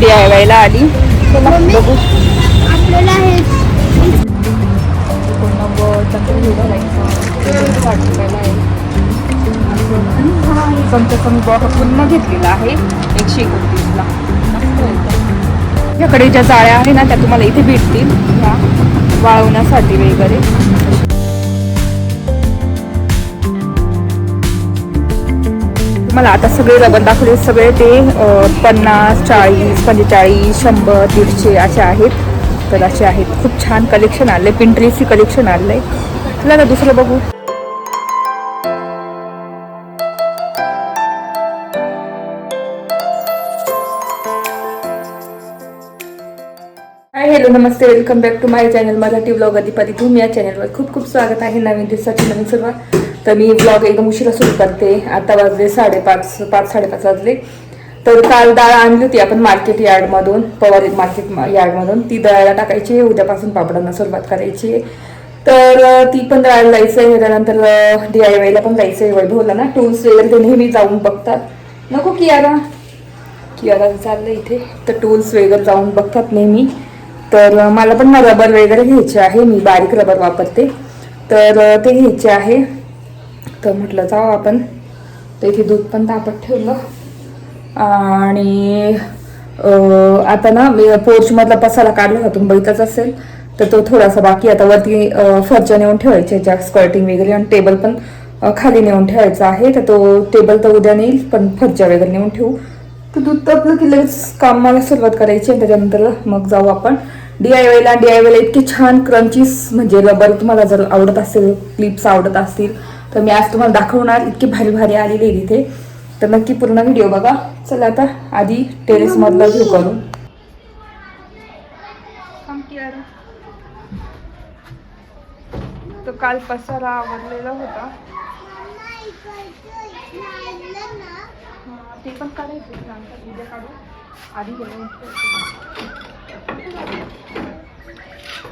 DIY ला आली. चला बघू. आपल्याला हे पूर्ण घेतलेला आहे 129ला. याकडे ज्या जाळ्या आहे ना त्या तुम्हाला इथे भेटतील ह्या वाळवण्यासाठी वगैरे. मला आता सगळे रबर दाखवले. सगळे ते 50, 40, 45, 100, 150 असे आहेत. तर असे आहेत. खूप छान कलेक्शन आले. पिंट्रेस्टची कलेक्शन आलंय. चला आता दुसरं बघू. हाय हॅलो नमस्ते, welcome back to my channel Marathi blog Adhipati. तुम्ही या चॅनलवर खूप खूप स्वागत आहे. नवीन दिवसाची नवीन सुरुवात. तर मी ब्लॉग एकदम उशिरा सुरू करते. आता वाजले 5:30 वाजले. तर काल डाळ आणली होती आपण मार्केट यार्डमधून, पवार मार्केट यार्डमधून. ती दळायला टाकायची. उद्यापासून पापडांना सुरुवात करायची. तर ती पण दळायला जायचं आहे. त्यानंतर DIY ला पण जायचं आहे. वैभवला ना टूल्स वगैरे ते नेहमी जाऊन बघतात. नको कियारा चाललं इथे. तर टूल्स वगैरे जाऊन बघतात नेहमी. तर मला पण रबर वगैरे घ्यायचे आहे. मी बारीक रबर वापरते. तर ते घ्यायचे आहे. तर म्हटलं जाऊ आपण. तर इथे दूध पण तापत ठेवलं. आणि आता ना पोर्चमधला पसारा काढला होता, तुम्ही बघितलाच असेल. तर तो थोडासा बाकी. आता वरती फरच्या नेऊन ठेवायच्या ज्या स्कर्टिंग वगैरे. आणि टेबल पण खाली नेऊन ठेवायचा आहे. तर तो टेबल तर उद्या नेईल, पण फरच्या वगैरे नेऊन ठेवू. तर दूध तापलं की लगेच कामाला सुरुवात करायची. आणि त्याच्यानंतर मग जाऊ आपण DIY ला इतके छान क्रंचीस, म्हणजे रबर तुम्हाला जर आवडत असेल, क्लिप्स आवडत असतील तर मी आज तुम्हाला दाखवणार. इतके भारी भारी आलेले आहे तिथे. तर नक्की पूर्ण व्हिडिओ बघा. चला आता आधी टेरेस मधला व्ह्यू करून. तो काल पसारा आवरलेला होता. ते पण काढायचं नंतर उद्या काढू. आधी गेलो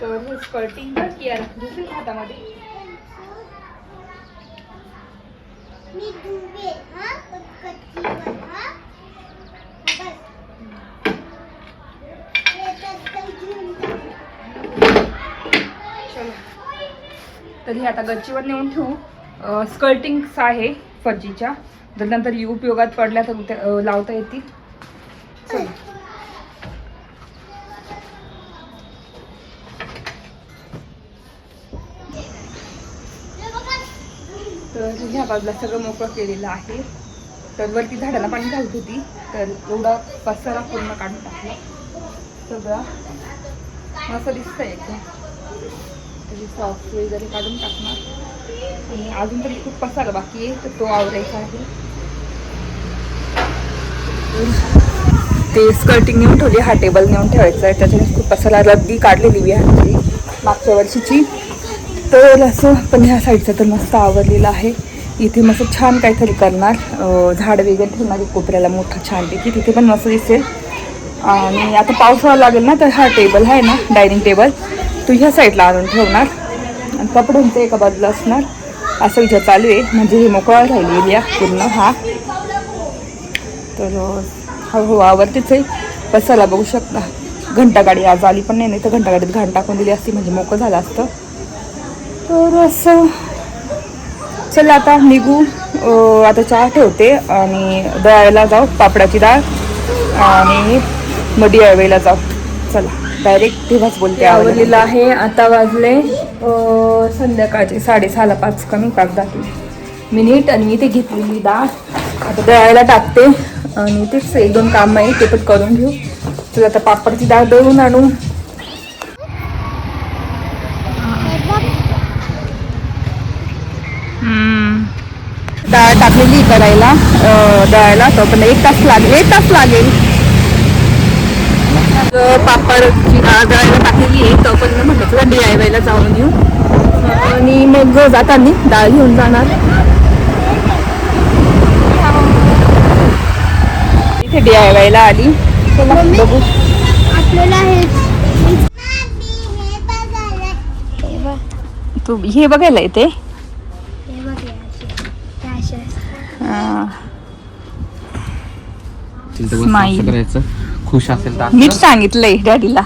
तर हे स्कर्टिंग तर किया दुसऱ्या हातामध्ये. तर हे आता गच्चीवर नेऊन ठेवू. स्कर्टिंग्स आहे फरजीच्या. जर नंतर उपयोगात पडल्या तर लावता येतील. तर ह्या बाजूला सगळं मोकळं केलेलं आहे. तर वरती झाडाला पाणी घालत होती. तर एवढा पसारा पूर्ण काढून टाकला. सगळा मस्त दिसतंय एकदम. त्याची सॉक्स वगैरे काढून टाकणार. आणि अजून तरी खूप पसारा बाकी आहे. तर तो आवरायचा आहे. ते स्कर्टिंग नेऊन ठेवली. हा टेबल नेऊन ठेवायचा आहे. त्याच्याने खूप पसारा रद्दी काढलेली आहे मागच्या वर्षीची. तर असं पण ह्या साईडचं तर मस्त आवरलेलं आहे. इथे मस्त छान काहीतरी करणार. झाड वगैरे ठेवणार कोपऱ्याला मोठं छानपैकी. तिथे पण मस्त दिसेल. आणि आता पावसाळा लागेल ना, तर हा टेबल आहे ना डायनिंग टेबल, तो ह्या साईडला आणून ठेवणार. आणि कपड्यांचं एका बाजूला असणार. असं विचार चालू आहे. म्हणजे हे मोकळा राहिलेली आहे पूर्ण हा. तर हळूहळू आवडतेच आहे. पसारा बघू शकता. घंटागाडी आज आली पण नाही, तर घंटागाडीत घाण टाकून दिली असती म्हणजे मोकळं झालं असतं. तर असं चला आता निघू. आता चहा ठेवते आणि दळायला जाऊ पापडाची डाळ. आणि मग DIY ला जाऊ. चला डायरेक्ट तेव्हाच बोलते. आवडलेलं आहे. आता वाजले संध्याकाळचे 6:30, 5 कमी 5-10 मिनिट. आणि मी ते घेतलेली डाळ आता दळायला टाकते. आणि तेच 1-2 काम आहे ते पण करून घेऊ. चला आता पापडची डाळ दळून आणू. डाळ टाकलेली करायला दळायला. तो पण 1 तास लागेल. पापडची डाळ दळायला टाकलेली आहे. तो पण म्हटलं तुला DIY ला जाऊन येऊ. आणि मग जाताना डाळ घेऊन जाणार. इथे DIY ला आली. चला बघू. आपल्याला तू हे बघायला येते. करायचं खुश असेल तर नीट असं, सांगितलंय डॅडीला,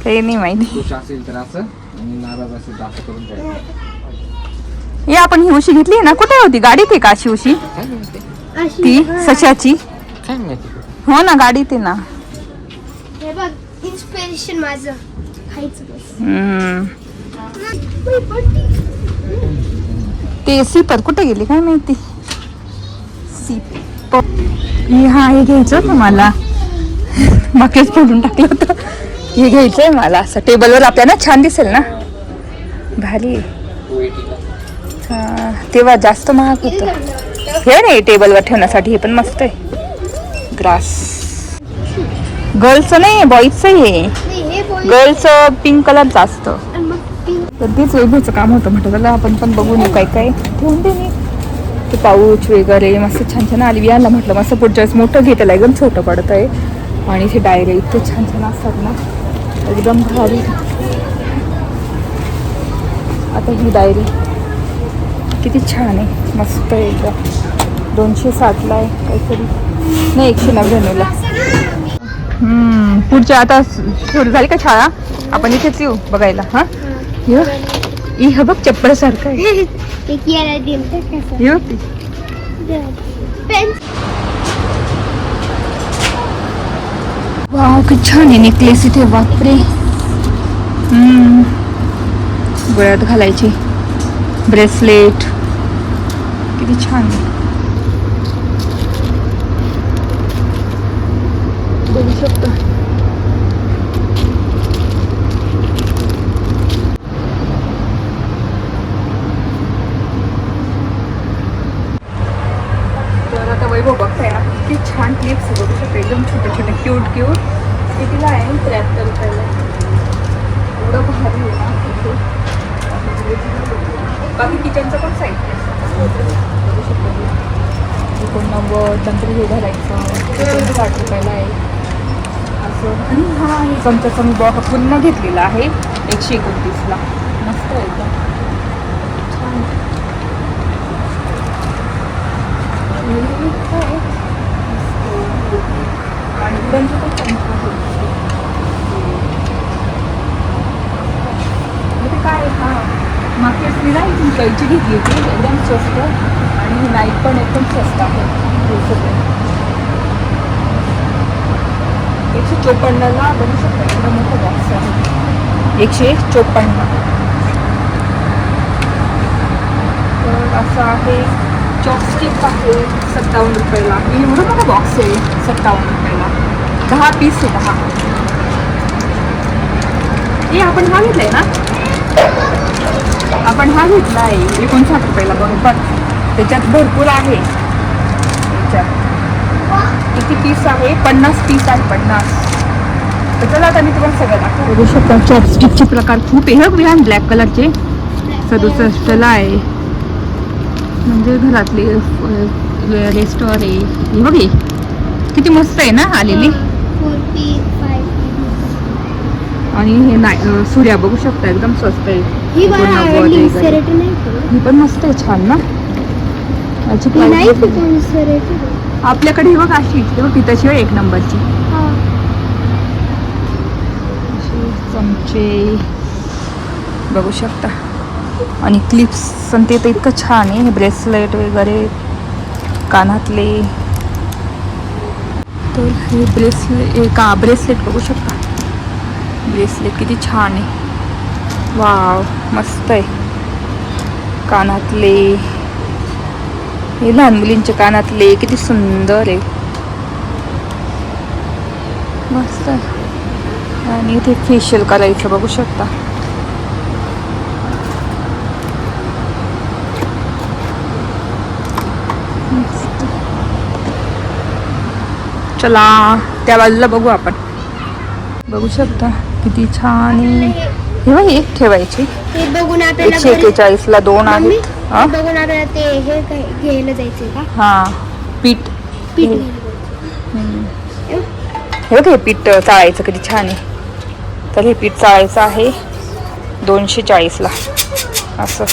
काही नाही माहिती. खुश असेल तर असं आणि नाराज असेल तर असं करून जायचं. हे आपण ही उशी घेतली ना, कुठे होती? गाडीत आहे का अशी उशी? काय माहिती, अशी ती हा. सशाची? काय माहिती. हो ना, गाडीत आहे ना. हे बघ इन्स्पिरेशन माझं खायचं बस. हम्म. उई, पडली. ते सिपर कुठे गेली काय माहिती. सिपर हे घ्यायचं होतं मला, मागेच पडून टाकलं होतं. हे घ्यायचंय मला, असं टेबलवर आपल्याला छान दिसेल ना, भारी आहे. हा, तेव्हा जास्त महाग होतं. हे नाही टेबलवर ठेवण्यासाठी, हे पण मस्त आहे. ग्रास गर्ल्सचं नाही, बॉईजचं आहे. नाही, हे बोल. गर्ल्सचं पिंक कलरचं असतं. आणि मग pink. तर तेच वैभवचं काम होतं, म्हटलं त्याला आपण पण बघून येऊ काय काय ठेवून दे. मी ते पाऊच वगैरे मस्त छान छान आली. याला म्हटलं मस्त पुढच्या वेळेस मोठं घेत, त्याला एकदम छोटं पडत आहे. आणि ते डायरी इतके छान छान असतात ना, एकदम भारी. आता ही डायरी किती छान आहे, मस्त आहे एकदम. 260ला आहे काहीतरी, नाही 199ला. पुढच्या आता सुरू झाली का शाळा, आपण इथेच येऊ बघायला. हा हे बघ चप्पल सारखं आहे. एक याला दिलं तर कसं? हे बघ ती. पेन. वाव किती छान आहे नेकलेस इथे, बापरे. गळ्यात घालायची ब्रेसलेट, किती छान आहे. बघू शकता. तर आता वैभव बघताय ना, किती छान क्लिप्स बघू शकता, एकदम छोटे छोटे क्यूट क्यूट. कितीला आहे? 73 रुपयाला. एवढं भारी आहे ना इथे. बाकी किचनचं पण साईड बघू शकतो. 89, नंतर हे घालायचं 60 रुपयाला आहे असं. आणि हा हे चमच्याचा मी बॉक्स पुन्हा घेतलेला आहे 129ला. मस्त आहे एकदम छान. आणि उडनचं पण चमचा आहे. ते काय हा मागच्या मी नाही ती कैची घेतली होती, एकदम स्वस्त. आणि नाईट पण एकदम स्वस्त आहे. 154ला बघू शकता, एकदम मोठं बॉक्स आहे. 154. तर असं आहे. चॉपस्टिक आहे 57 रुपयाला. एवढं मोठा बॉक्स आहे 57 रुपयाला. 10 पीस आहे, 10. हे आपण हा घेतलाय ना, आपण हा घेतला आहे 59 रुपयाला बरोबर. त्याच्यात भरपूर आहे. त्याच्यात किती पीस आहे? 50 पीस आहे, 50. तर चला आता मी तुम्हाला सगळं दाखवते. बघू शकता चॉपस्टिकचे प्रकार खूप आहे. विहान ब्लॅक कलरचे 67ला आहे. म्हणजे घरातले रेस्टॉर आहे. हे बघ, किती मस्त आहे ना आलेली. 45. आणि हे नाही सूर्या बघू शकता, एकदम स्वस्त आहे. ही मला 89 आवडली. वगैरे. सेरेट नाही का? ही पण मस्त आहे, छान ना. याची ही नाही price की कोणी सेरेट? आपल्याकडे ही बघ अशी, ही बघ पिताशिवाय 1 नंबरची. हा. अशी चमचे बघू शकता. आणि क्लिप्स पण ते तर इतकं छान आहे. हे ब्रेसलेट वगैरे कानातले. तर हे ब्रेसलेट बघू शकता. ब्रेसलेट किती छान आहे. वाव मस्त आहे. कानातले, हे लहान मुलींचे कानातले किती सुंदर आहे, मस्त आहे. आणि इथे फेशियल करायचं बघू शकता. चला त्या बाजूला बघू आपण. बघू शकता किती छान आहे. हे बघ, एक ठेवायची. ते बघून आपल्याला 141ला 2 मम्मी, आहेत. ते बघून आपल्याला ते हे काय घ्यायला जायचंय का? हा पीठ. पीठ हे घ्यायला बघ, हे पीठ चाळायचं किती छान आहे. तर हे पीठ चाळायचं आहे 240ला असं.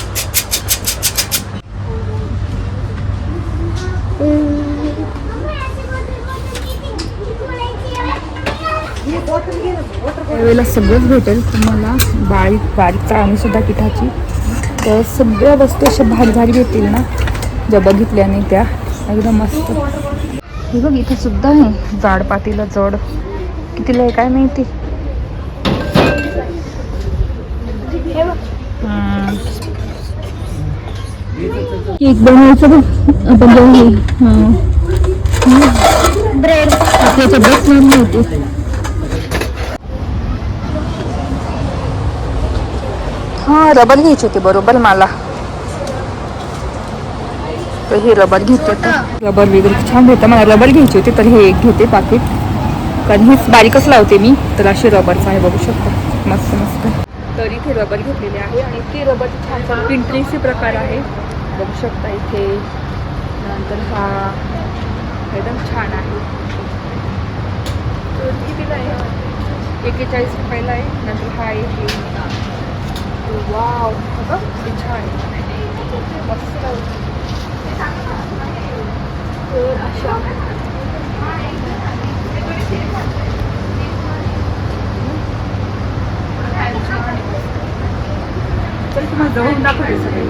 त्यावेळेला सगळंच भेटेल तुम्हाला, बारीक बारीक चाळणी सुद्धा पिठाची. तर सगळ्या वस्तू अशा भारी भारी भेटतील ना, ज्या बघितल्या नाही त्या एकदम मस्त. हे बघ इथे सुद्धा आहे जाड पातीला, जड कितीला आहे काय माहिती. केक बनवायचं बघ आपण जाऊ. ब्रेड त्याच्या बस होते. हा रबर घ्यायचे होते बरोबर मला, तर हे रबर घेते. रबर वगैरे छान भेटतं, मला रबर घ्यायचे होते तर हे एक घेते पाकिट, कारण हेच बारीकच लावते मी. तर असे रबरचं आहे बघू शकता, मस्त मस्त. तर इथे रबर घेतलेले आहे आणि ते रबर छान छान पिंटरीचे प्रकार आहे बघू शकता इथे. नंतर हा एकदम छान आहे, तर कितीला आहे? 41 रुपयाला आहे. नंतर हा एक वाव किती छान आहे, मस्त. तर अशा तर तुम्हाला जवळून दाखवते सगळे.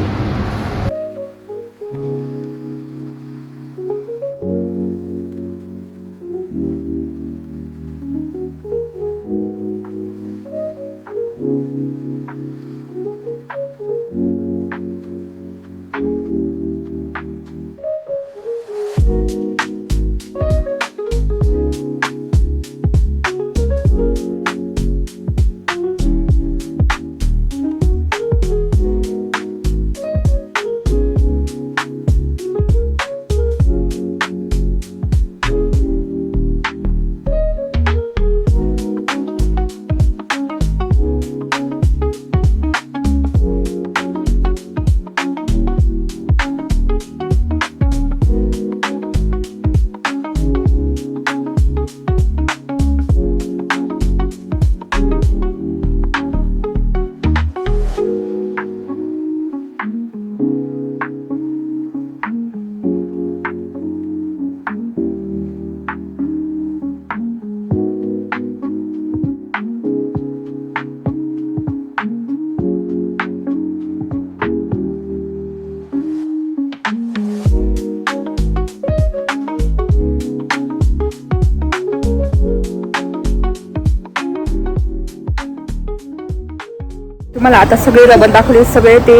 तुम्हाला आता सगळे रबर दाखवले, सगळे ते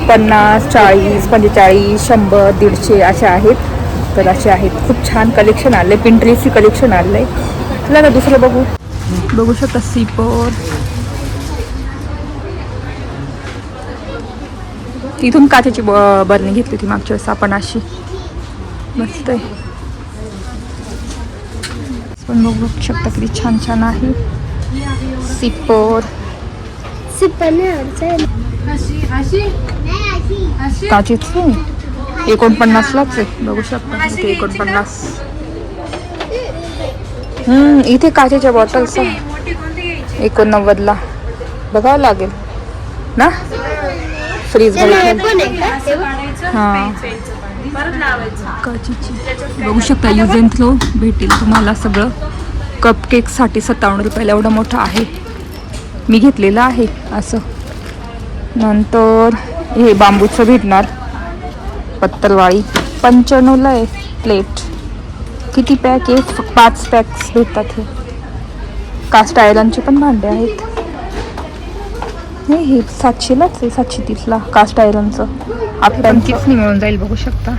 50, 40, 45, 100, 150 असे आहेत. तर असे आहेत, खूप छान कलेक्शन आले, पिंटरेस्टची कलेक्शन आलंय. चला आता दुसरं बघू शकता. सिपर इथून काचेची बरणी घेतली होती मागच्या वेळेस आपण, अशी मस्त आहे. पण बघू शकता किती छान छान आहे सिपर. काचेच 49लाच आहे बघू शकता. इथे 49. इथे काचेच्या बॉटल्स 89ला बघावं लागेल ना, फ्रीज मध्ये. हां काचेची बघू शकता. यूज अँड थ्रो भेटेल तुम्हाला सगळं. कपकेकसाठी 57 रुपयाला एवढं मोठं आहे, मी घेतलेलं आहे असं. नंतर हे बांबूचं भेटणार पत्तलवाळी, 95ला आहे प्लेट. किती पॅक आहे? 5 पॅक्स भेटतात. हे कास्ट आयरनचे पण भांडे आहेत. हे 700लाच आहे, 730ला कास्ट आयरनचं. आपल्याला किती मिळून जाईल बघू शकता.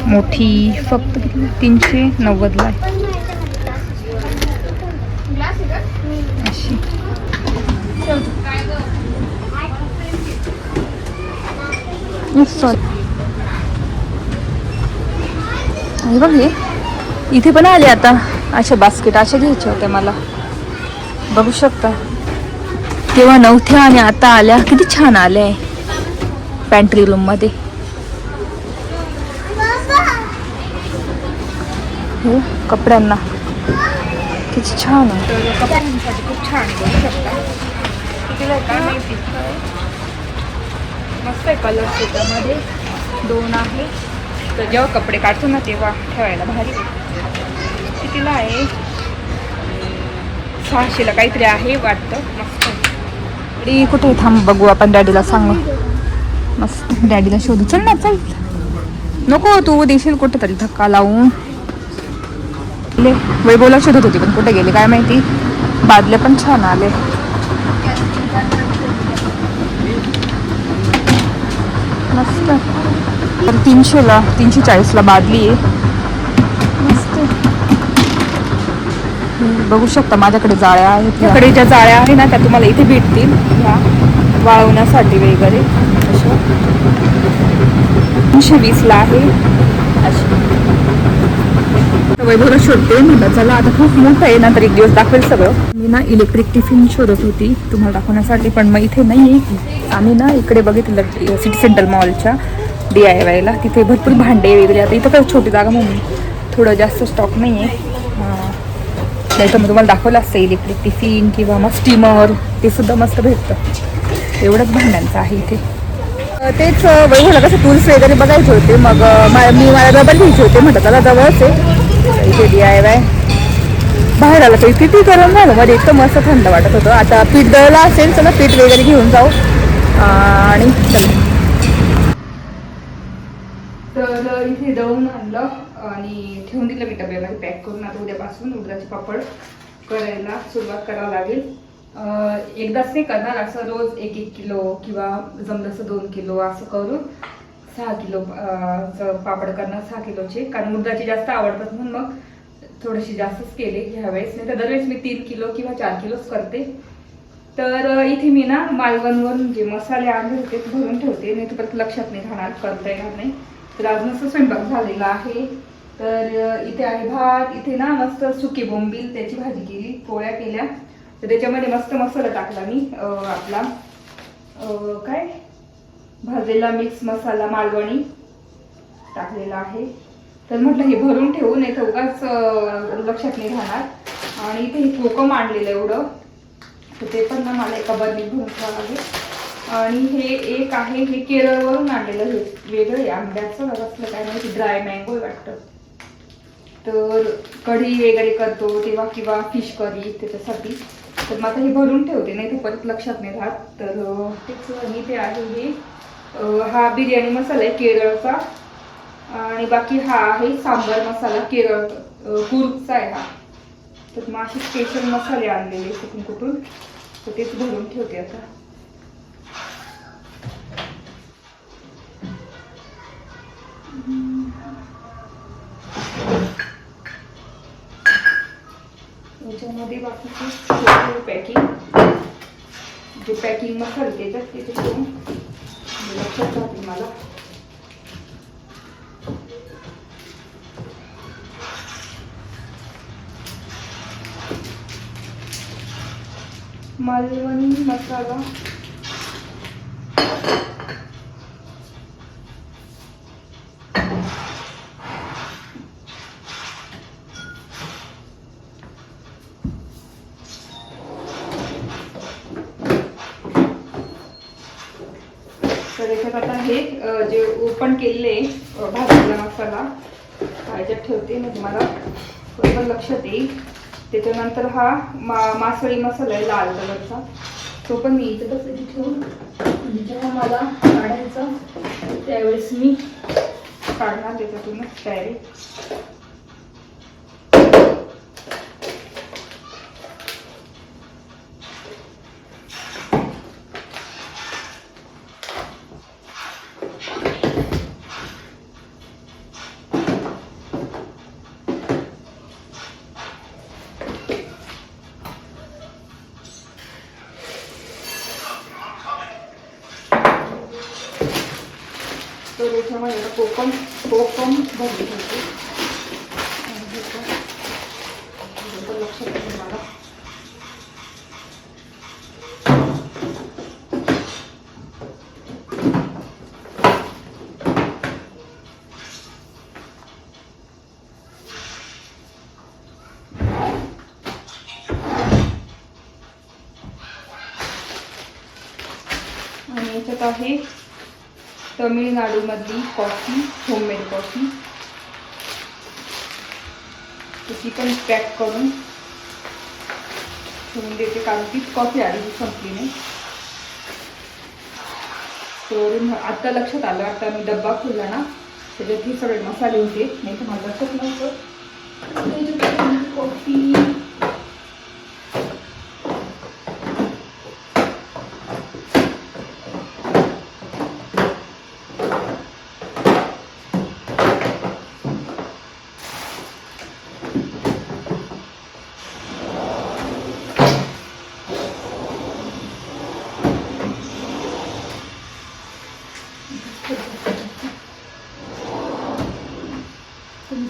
मोठी फक्त किती 390ला आहे अशी. हे बघ, हे इथे पण आले आता अशा बास्केट, अशा घ्यायच्या होत्या मला बघू शकता. तेव्हा नव्हत्या आणि आता आल्या, किती छान आल्या आहे पॅन्ट्री रूम मध्ये. हे कपड्यांना किती छान आहे, कपड्यांसाठी खूप छान बघू शकता. कितीला काय माहिती, मस्त आहे कलर. त्याच्यामध्ये 2 आहे, तर जेव्हा कपडे काढतो ना तेव्हा ठेवायला भारी. कितीला आहे? 600ला काहीतरी आहे वाटतं. मस्त गाडी कुठे थांब बघू आपण. डॅडीला सांगू. मस्त डॅडीला शोधू. चल ना चल. नको तू देशील कुठे तरी धक्का लावून. वैभवला शोधत होती पण कुठे गेले काय माहिती. बादले पण छान आले. मस्त. तर 300ला 340ला बादली आहे. मस्त. बघू शकता माझ्याकडे जाळ्या आहेत. इकडे ज्या जाळ्या आहे ना त्या तुम्हाला इथे भेटतील ह्या वाळवण्यासाठी वगैरे. अशा 320ला आहे अशी. वैभवला शोधते म्हटलं चला आता खूप मोठं आहे ना तर एक दिवस दाखवेल सगळं. मी ना इलेक्ट्रिक टिफिन शोधत होती तुम्हाला दाखवण्यासाठी पण मग इथे नाही आहे. आम्ही ना इकडे बघितलं सिटी सेंटर मॉलच्या DIYला. तिथे भरपूर भांडे वगैरे. आता इथं काय छोटी जागा म्हणून थोडं जास्त स्टॉक नाही आहे. नाही तर मग तुम्हाला दाखवलं असतं इलेक्ट्रिक टिफिन किंवा मग स्टीमर ते सुद्धा मस्त भेटतं. एवढंच भांड्यांचं आहे इथे. तेच वैभवला कसं टूल्स वगैरे बघायचे होते. मग मी मला रबर घ्यायचे होते. म्हटलं त्याला जवळच आहे इथे DIY. बाहेर आलं तर किती गरम झालं मध्ये. इतकं मस्त थंड वाटत होतं. आता पीठ दळलं असेल चला पीठ वगैरे घेऊन जाऊ आणि चला. तर इथे दळून आणलं आणि ठेवून दिलं मी डब्यामध्ये पॅक करून. आता उद्यापासून उडदाचे पापड करायला सुरुवात करावं लागेल. एकदाच नाही करणार असं रोज 1-1 किलो किंवा जमलं असं 2 किलो असं करून 6 किलो पापड करणार. 6 किलोचे कारण उडदाचे जास्त आवडतात म्हणून मग थोडेसे जास्तच केले ह्यावेळेस. नाही तर दरवेळेस मी 3 किलो किंवा 4 किलोच करते. तर इथे मी ना मालवणवरून जे मसाले आणले होते ते भरून ठेवते. नाही तर परत लक्षात नाही राहणार करता येणार नाही. तर आज मस्त स्वयंपाक झालेला आहे. तर इथे आहे भात. इथे ना मस्त सुकी बोंबील त्याची भाजी केली. पोळ्या केल्या. तर त्याच्यामध्ये मस्त मसाला टाकला मी आपला काय भाजलेला मिक्स मसाला मालवणी टाकलेला आहे. तर म्हटलं हे भरून ठेवू नाही तर उगाच लक्षात नाही राहणार. आणि इथे हे कोकम आणलेलं एवढं तर ते पण ना मला एका बरणीत भरून ठेवावं लागेल. आणि हे एक आहे हे केरळवरून आणलेलं. हे वेगळं आहे आंब्याचं असलं काय माहिती. ड्राय मँगो वाटतं. तर कढी वगैरे करतो तेव्हा किंवा फिश करी त्याच्यासाठी. तर मग आता हे भरून ठेवते नाही तर परत लक्षात नाही राहत. तर तेच आणि ते आहे हे हा बिर्याणी मसाला आहे केरळचा. आणि बाकी हा आहे सांबर मसाला केरळ कुर्गचा आहे हा. तर मग असे स्पेशल मसाले आणलेले कुठून कुठून. तर तेच भरून ठेवते आता. याच्यामध्ये बाकीचे पॅकिंग जे पॅकिंग मसाले त्याच्यात तिथे ठेवून लक्षात राहतील मला. मालवणी मसाला तर याच्यात आता हे जे ओपन केलेले भाजलेला मसाला ह्याच्यात ठेवते म्हणजे मला बरोबर लक्षात येईल. त्याच्यानंतर हा मासळी मसाला आहे लाल कलरचा. तो पण मी इथे तसं ठेवून म्हणजे जेव्हा मला काढायचं त्यावेळेस मी काढणार त्याच्यातूनच डायरेक्ट. तर याच्यामध्ये कोकम भरली होती लक्षात येईल मला. आणि याच्यात आहे तमिळनाडूमधली कॉफी होममेड कॉफी. ती पण पॅक करून ठेवून देते कारण तीच कॉफी आली ती संपली नाही. तर आता लक्षात आलं, आता मी डब्बा खोलला ना त्याच्यात हे सगळे मसाले होते, नाही तर मला लक्षात नव्हतं. कॉफी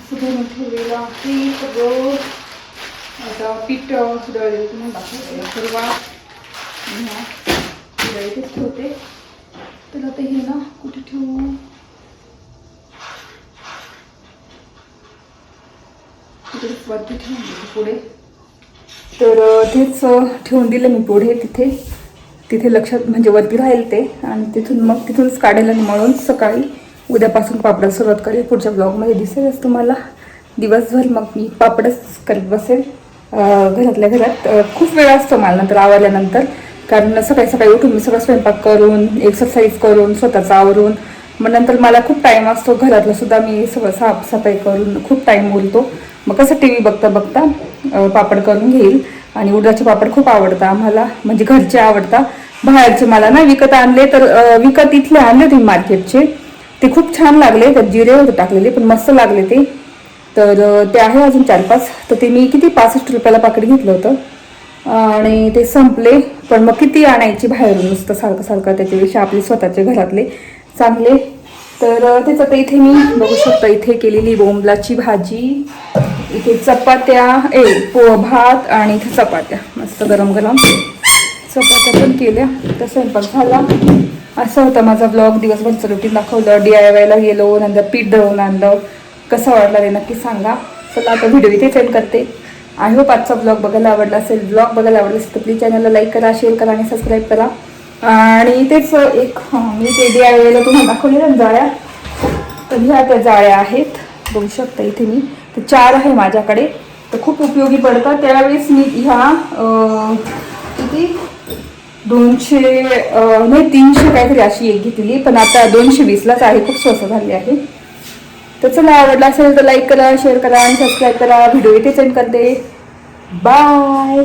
सुधारून ठेवलेलं आहे सगळं. आता पीठ सुधारलेलं तुम्हाला दाखवते सुरुवात इथेच ठेवते. तर आता हे ना कुठे ठेवू, तिकडेच वरती ठेवून देते पुढे. तर तेच ठेवून दिलं मी पुढे, तिथे लक्षात म्हणजे वरती राहील ते. आणि तिथूनच काढायला मळून सकाळी उद्यापासून पापडाला सुरुवात करेल. पुढच्या ब्लॉगमध्ये दिसेलच तुम्हाला. दिवसभर मग मी पापडच करत बसेल घरातल्या घरात. खूप वेळ असतो मला नंतर आवरल्यानंतर, कारण सकाळी सकाळी उठून मी सगळं स्वयंपाक करून एक्सरसाइज करून स्वतःचं आवरून मग नंतर मला खूप टाईम असतो. घरातलं सुद्धा मी सगळं साफसफाई करून खूप टाईम बोलतो. मग कसं टी व्ही बघता बघता पापड करून घेईल. आणि उडदाचे पापड खूप आवडतात आम्हाला, म्हणजे घरचे आवडतात. बाहेरचे मला ना विकत आणले, तर विकत इथले आणले होते मार्केटचे, ते खूप छान लागले. त्यात जिरे होते टाकलेले पण मस्त लागले ते. तर ते आहे अजून 4-5. तर ते मी किती 65 रुपयाला पाकिट घेतलं होतं आणि ते संपले. पण मग किती आणायची बाहेरून नुसतं सारखं सारखं, त्याच्यापेक्षा आपले स्वतःचे घरातले चांगले. तर तेच आता इथे मी बघू शकता, इथे केलेली बोंबलाची भाजी, इथे चपात्या भात आणि इथे चपात्या मस्त गरम गरम चपात्या पण केल्या. तर स्वयंपाक झाला. असं होतं माझा ब्लॉग. दिवसभरचं रुटीन दाखवलं, DIY ला गेलो, नंतर पीठ दळून आणलं. कसं वाटलं ते नक्की सांगा. चला आता व्हिडिओ इथे सेंड करते. आय होप आजचा ब्लॉग बघायला आवडला असेल. ब्लॉग बघायला आवडला असेल तर प्लीज चॅनलला लाईक करा, शेअर करा आणि सबस्क्राईब करा. आणि तेच एक मी ते DIY ला तुम्हाला दाखवलेल्या जाळ्या, तर ह्या त्या जाळ्या आहेत बघू शकता इथे. मी तर 4 आहे माझ्याकडे, तर खूप उपयोगी पडतात. त्यावेळेस मी ह्या किती 200 नाही 300 काहीतरी अशी एक घेतली, पण आता 220लाच आहे. खूप स्वस्त झाली आहे. तर चला, आवडला असेल तर लाईक करा, शेअर करा आणि सबस्क्राईब करा. व्हिडिओ इथे सेंड करते. बाय.